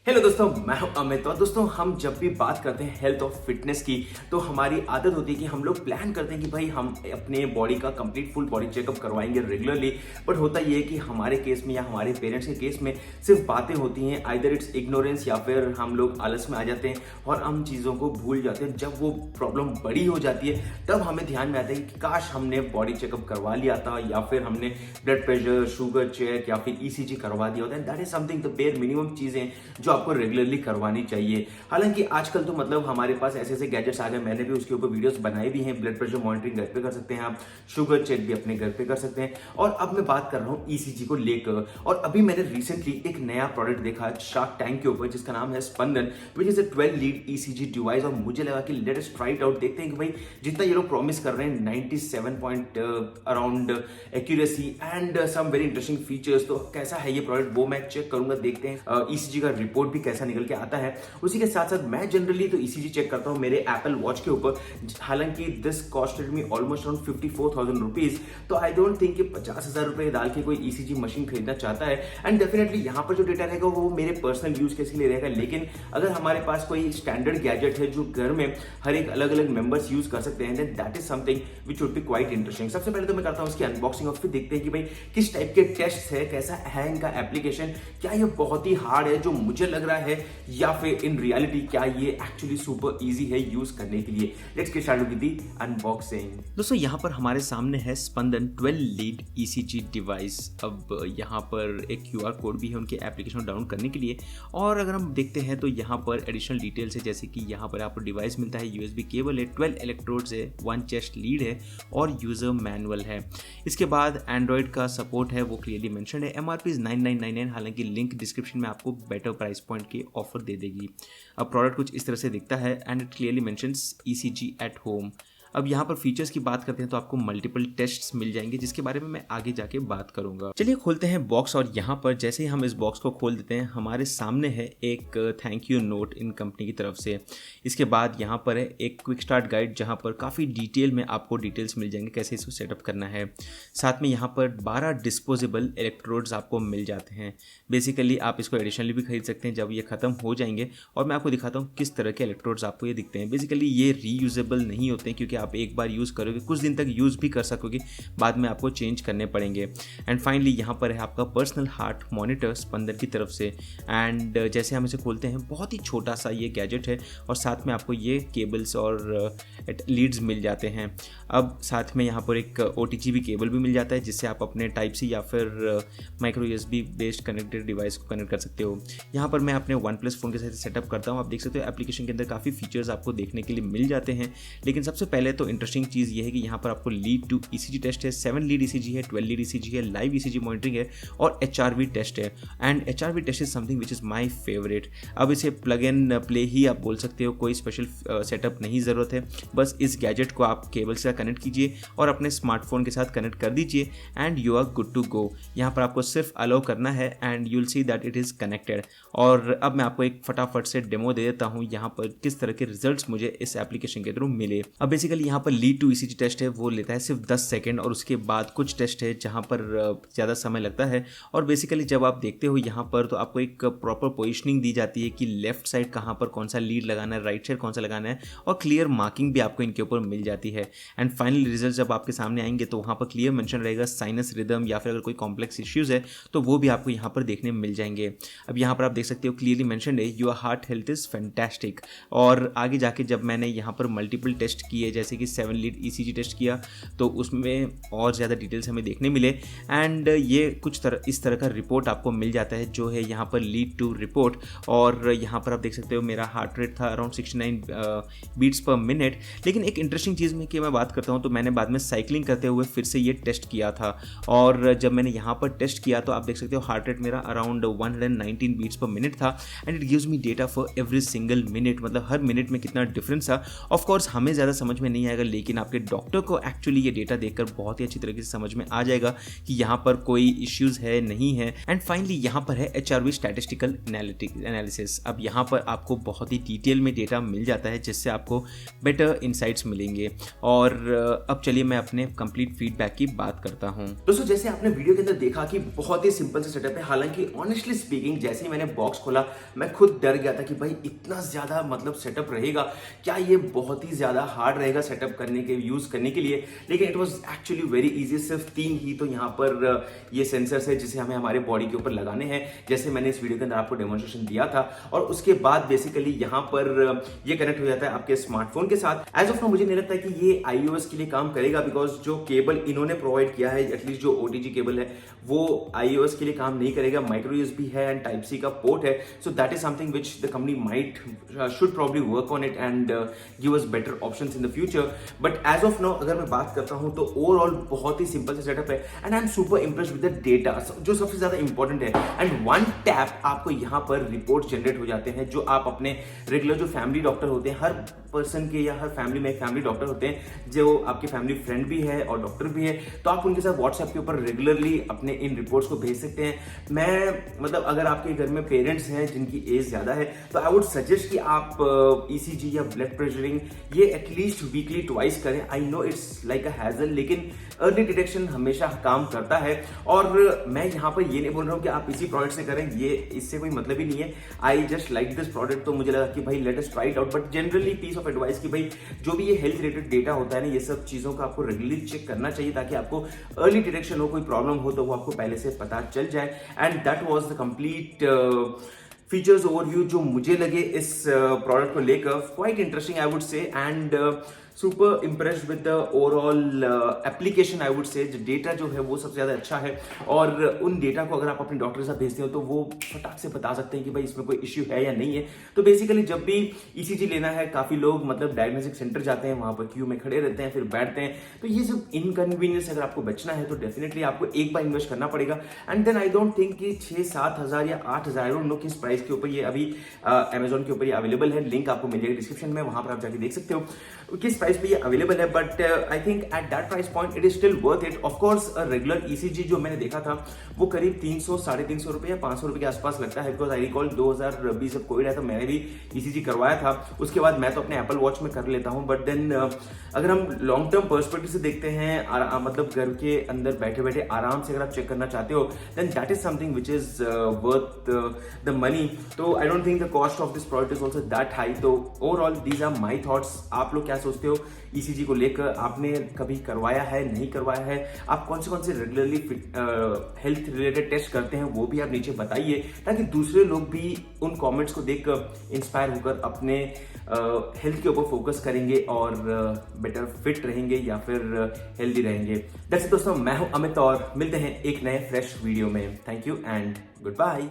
Hello दोस्तों, मैं हूं अमित। और दोस्तों, हम जब भी बात करते हैं हेल्थ और फिटनेस की तो हमारी आदत होती है कि हम लोग प्लान करते हैं कि भाई हम अपने बॉडी का कंप्लीट फुल बॉडी चेकअप करवाएंगे रेगुलरली। बट होता ये है कि हमारे केस में या हमारे पेरेंट्स के केस में सिर्फ बातें होती हैं, आइदर इट्स इग्नोरेंस या फिर हम लोग आलस में आ जाते हैं और हम चीज़ों को भूल जाते हैं। जब वो प्रॉब्लम बड़ी हो जाती है तब हमें ध्यान में आता है कि काश हमने बॉडी चेकअप करवा लिया था या फिर हमने ब्लड प्रेशर, शुगर चेक या फिर ईसीजी करवा दिया होता है। That is something the bare minimum चीज़ें जो आपको रेगुलरली करवानी चाहिए। हालांकि आजकल तो मतलब हमारे पास ऐसे ऐसे गैजेट्स आ गए, मैंने भी उसके ऊपर वीडियोस बनाए भी हैं। ब्लड प्रेशर मॉनिटरिंग घर पे कर सकते हैं आप, शुगर चेक भी अपने घर पे कर सकते हैं। और अब मैं बात कर रहा हूँ ईसीजी को लेकर। और अभी मैंने रिसेंटली एक नया प्रोडक्ट देखा शार्क टैंक के ऊपर जिसका नाम है Spandan, which is a 12 lead ECG device. और मुझे लगा कि let us try it out, देखते हैं कि भाई जितना ये लोग प्रॉमिस कर रहे हैं 97 point around accuracy and some very interesting features, तो कैसा है ये प्रोडक्ट वो मैं चेक करूंगा। देखते हैं ईसीजी का रिपोर्ट भी कैसा निकल के आता है। उसी के साथ साथ मैं जनरली तो ईसीजी चेक करता हूं मेरे एप्पल वॉच के ऊपर। हालांकि this costed me almost around 54,000 rupees, तो आई डोंट थिंक कि 50,000 रुपए डाल के कोई ईसीजी मशीन खरीदना चाहता है। एंड डेफिनेटली यहाँ पर जो डेटा रहेगा वो मेरे पर्सनल यूज के लिए रहेगा। लेकिन अगर हमारे पास कोई स्टैंडर्ड गैजेट है जो घर में हर एक अलग अलग मेंबर्स यूज कर सकते हैं, that is something which would be quite interesting. सबसे पहले तो मैं करता हूँ उसकी अनबॉक्सिंग और फिर देखते हैं कि भाई किस टाइप के टेस्ट है, कैसा है इनका एप्लीकेशन, क्या ये बहुत ही हार्ड है जो मुझे लग रहा है या फिर इन रियलिटी क्या ये एक्चुअली सुपर इजी है यूज करने के लिए। Let's get started with the unboxing. दोस्तों, यहाँ पर हमारे सामने है स्पंदन 12 लीड ईसीजी डिवाइस। अब यहाँ पर एक क्यूआर कोड भी है उनके एप्लीकेशन को डाउनलोड करने के लिए। और अगर हम देखते हैं तो यहाँ पर एडिशनल डिटेल्स है, जैसे कि यहाँ पर आपको डिवाइस मिलता है, यूएसबी केबल है, 12 इलेक्ट्रोड्स है, 1 चेस्ट लीड है और यूजर मैनुअल है। इसके बाद एंड्रॉइड का सपोर्ट है, वो क्लियरली मेंशन है। एमआरपी इज 9999, हालांकि लिंक डिस्क्रिप्शन में आपको बेटर प्राइस पॉइंट के ऑफर दे देगी। अब प्रोडक्ट कुछ इस तरह से दिखता है and it clearly mentions ECG at home. अब यहाँ पर फीचर्स की बात करते हैं तो आपको मल्टीपल टेस्ट्स मिल जाएंगे जिसके बारे में मैं आगे जाके बात करूंगा। चलिए खोलते हैं बॉक्स। और यहाँ पर जैसे ही हम इस बॉक्स को खोल देते हैं हमारे सामने है एक thank you note in company की तरफ से। इसके बाद यहाँ पर है एक क्विक स्टार्ट गाइड जहाँ पर काफ़ी डिटेल में आपको डिटेल्स मिल जाएंगे कैसे इसको सेटअप करना है। साथ में यहाँ पर 12 डिस्पोजेबल इलेक्ट्रोड्स आपको मिल जाते हैं। बेसिकली आप इसको एडिशनली भी खरीद सकते हैं जब ये ख़त्म हो जाएंगे। और मैं आपको दिखाता हूँ किस तरह के इलेक्ट्रोड्स आपको ये दिखते हैं। बेसिकली ये रीयूजेबल नहीं होते हैं क्योंकि आप एक बार यूज़ करोगे, कुछ दिन तक यूज़ भी कर सकोगे, बाद में आपको चेंज करने पड़ेंगे। एंड फाइनली यहाँ पर है आपका पर्सनल हार्ट मॉनिटर स्पंदन की तरफ से। एंड जैसे हम इसे खोलते हैं बहुत ही छोटा सा ये गैजेट है और साथ में आपको ये केबल्स और लीड्स मिल जाते हैं। अब साथ में यहाँ पर एक OTG केबल भी मिल जाता है जिससे आप अपने टाइप सी या फिर micro USB based connected device को कनेक्ट कर सकते हो। यहाँ पर मैं अपने OnePlus फ़ोन के साथ सेटअप करता हूँ। आप देख सकते हो एप्लीकेशन के अंदर काफ़ी फीचर्स आपको देखने के लिए मिल जाते हैं। लेकिन सबसे पहले तो इंटरेस्टिंग चीज़ ये है कि यहाँ पर आपको लीड टू ईसीजी टेस्ट है, 7 लीड ईसीजी है, 12 लीड ईसीजी है, लाइव ईसीजी मॉनिटरिंग है और HRV टेस्ट है। And HRV test is something which is my favourite. अब इसे प्लग एंड प्ले ही आप बोल सकते हो, कोई स्पेशल सेटअप नहीं ज़रूरत है। बस इस गैजेट को आप केबल से कनेक्ट कीजिए और अपने स्मार्टफोन के साथ कनेक्ट कर दीजिए and you are good to go. यहाँ पर आपको सिर्फ अलाउ करना है and you will see that it is connected. और अब मैं आपको एक फटाफट से डेमो दे देता हूँ यहाँ पर किस तरह के रिजल्ट्स मुझे इस एप्लीकेशन के थ्रू मिले। अब बेसिकली यहाँ पर लीड टू ईसीजी टेस्ट है वो लेता है सिर्फ 10 सेकंड और उसके बाद कुछ टेस्ट है जहाँ पर ज़्यादा समय लगता है। और बेसिकली जब आप देखते हो यहाँ पर तो आपको एक प्रॉपर पोजिशनिंग दी जाती है कि लेफ्ट साइड कहाँ पर कौन सा लीड लगाना है, राइट साइड कौन सा लगाना है और क्लियर मार्किंग भी आपको इनके ऊपर मिल जाती है। एंड फाइनल रिजल्ट जब आपके सामने आएंगे तो वहाँ पर क्लियर मेंशन रहेगा साइनस रिदम या फिर अगर कोई कॉम्प्लेक्स इश्यूज़ है तो वो भी आपको यहाँ पर देखने में मिल जाएंगे। अब यहाँ पर आप देख सकते हो क्लियरली मेंशन है your heart health is fantastic. और आगे जाके जब मैंने यहाँ पर मल्टीपल टेस्ट किए जैसे कि 7 लीड ईसीजी टेस्ट किया तो उसमें और ज़्यादा डिटेल्स हमें देखने मिले। एंड ये कुछ इस तरह का रिपोर्ट आपको मिल जाता है जो है यहाँ पर लीड टू रिपोर्ट। और यहाँ पर आप देख सकते हो मेरा हार्ट रेट था अराउंड 69 बीट्स पर मिनट। लेकिन एक इंटरेस्टिंग चीज़ में कि मैं बात करता हूँ तो मैंने बाद में साइकिलिंग करते हुए फिर से ये टेस्ट किया था और जब मैंने यहाँ पर टेस्ट किया तो आप देख सकते हो हार्ट रेट मेरा अराउंड 119 बीट्स पर मिनट था। And it gives me data for every single minute, मतलब हर मिनट में कितना डिफरेंस था। ऑफकोर्स हमें ज़्यादा समझ में नहीं आएगा, लेकिन आपके डॉक्टर को एक्चुअली ये डेटा देखकर बहुत ही अच्छी तरीके से समझ में आ जाएगा कि यहाँ पर कोई इश्यूज है नहीं है। एंड फाइनली यहाँ पर है HRV स्टैटिस्टिकल एनालिसिस। अब यहाँ पर आपको बहुत ही डिटेल में डेटा मिल जाता है जिससे आपको बेटर इनसाइट्स मिलेंगे। और अब चलिए मैं अपने कंप्लीट फीडबैक की बात करता हूँ। दोस्तों जैसे आपने वीडियो के अंदर देखा कि बहुत ही सिंपल से सेटअप है, हालांकि ऑनेस्टली स्पीकिंग जैसे ही मैंने बॉक्स खोला मैं खुद डर गया था कि भाई इतना ज्यादा मतलब सेटअप रहेगा क्या, ये बहुत ही ज्यादा हार्ड रहेगा सेटअप करने के यूज करने के लिए। लेकिन it was actually very easy. सिर्फ 3 ही तो यहाँ पर ये सेंसर्स है जिसे हमें हमारे बॉडी के ऊपर लगाने हैं, जैसे मैंने इस वीडियो के अंदर आपको डेमोन्स्ट्रेशन दिया था। और उसके बाद बेसिकली यहाँ पर ये कनेक्ट हो जाता है आपके स्मार्टफोन के साथ। एज ऑफ नाउ मुझे नहीं लगता कि ये iOS के लिए काम करेगा, बिकॉज जो केबल इन्होंने प्रोवाइड किया है, एटलीस्ट जो OTG केबल है वो iOS के लिए काम नहीं करेगा। माइक्रो USB है एंड टाइप C का पोर्ट है, so that is something which the company might should probably work on it and give us better options in the future. But as of now अगर मैं बात करता हूं तो overall बहुत ही सिंपल सा सेटअप है and I am super impressed with the data, जो सबसे ज्यादा इंपॉर्टेंट है। एंड वन टैप आपको यहाँ पर रिपोर्ट जनरेट हो जाते हैं, जो आप अपने रेगुलर जो फैमिली डॉक्टर होते हैं, हर पर्सन के या हर फैमिली में एक फैमिली डॉक्टर होते हैं जो आपके फैमिली फ्रेंड भी है और डॉक्टर भी है, तो आप उनके साथ व्हाट्सएप के ऊपर रेगुलरली अपने इन रिपोर्ट्स को भेज सकते हैं। मैं मतलब अगर आपके घर में पेरेंट्स हैं जिनकी एज ज्यादा है तो आई वुड सजेस्ट कि आप ECG या ब्लड प्रेशरिंग ये एटलीस्ट वीकली ट्वाइस करें। I know it's like a hassle, लेकिन अर्ली डिटेक्शन हमेशा काम करता है। और मैं यहाँ पर ये नहीं बोल रहा हूँ कि आप इसी प्रोडक्ट से करें, ये इससे कोई मतलब ही नहीं है। I just like this product, तो मुझे लगा कि भाई let us try it out. But generally piece of advice कि भाई जो भी ये हेल्थ रिलेटेड डेटा होता है ना, ये सब चीजों का आपको रेगुलरली चेक करना चाहिए ताकि आपको अर्ली डिटेक्शन हो, कोई प्रॉब्लम हो तो वो आपको पहले से पता चल जाए। And that was the complete features overview जो मुझे लगे इस प्रोडक्ट को लेकर quite interesting I would say, and super impressed with the overall application. I would say जो डेटा जो है वो सबसे ज़्यादा अच्छा है, और उन डेटा को अगर आप अपने डॉक्टर के साथ भेजते हो तो वो फटाक से बता सकते हैं कि भाई इसमें कोई इश्यू है या नहीं है। तो बेसिकली जब भी ECG लेना है, काफ़ी लोग मतलब डायग्नोस्टिक सेंटर जाते हैं, वहाँ पर क्यू में खड़े रहते हैं, फिर बैठते हैं, तो ये सब इनकन्वीनियंस अगर आपको बचना है तो डेफिनेटली आपको एक बार इन्वेस्ट करना पड़ेगा। And then I don't think कि 6-7 हज़ार या 8 हज़ार, आई डोंट नो किस प्राइस के ऊपर ये अभी अमेजोन के ऊपर ये अवेलेबल है। लिंक आपको मिल जाएगा डिस्क्रिप्शन में, वहाँ पर आप जाके देख सकते हो किस प्राइस पे ये अवेलेबल है। But I think at that price point it is still worth it. Of course regular ECG जो मैंने देखा था वो करीब 300-350 रुपए या 500 रुपए के आसपास लगता है, बिकॉज आई रिकॉल 2020 जब कोविड आया था मैंने भी ECG करवाया था। उसके बाद मैं तो अपने एप्पल वॉच में कर लेता हूँ। बट देन अगर हम लॉन्ग टर्म पर्सपेक्टिव से देखते हैं, मतलब घर के अंदर बैठे बैठे आराम से अगर आप चेक करना चाहते हो, then that is something which is worth the money. तो I don't think the cost of this product is also that high. तो overall these are my thoughts. आप लोग क्या सोचते हो ECG को लेकर? आपने कभी करवाया है, नहीं करवाया है? आप कौन से रेगुलरली हेल्थ रिलेटेड टेस्ट करते हैं वो भी आप नीचे बताइए, ताकि दूसरे लोग भी उन कमेंट्स को देखकर इंस्पायर होकर अपने हेल्थ के ऊपर फोकस करेंगे और बेटर फिट रहेंगे या फिर हेल्दी रहेंगे। दैट्स इट दोस्तों, मैं हूं अमित और मिलते हैं एक नए फ्रेश वीडियो में। Thank you and good bye.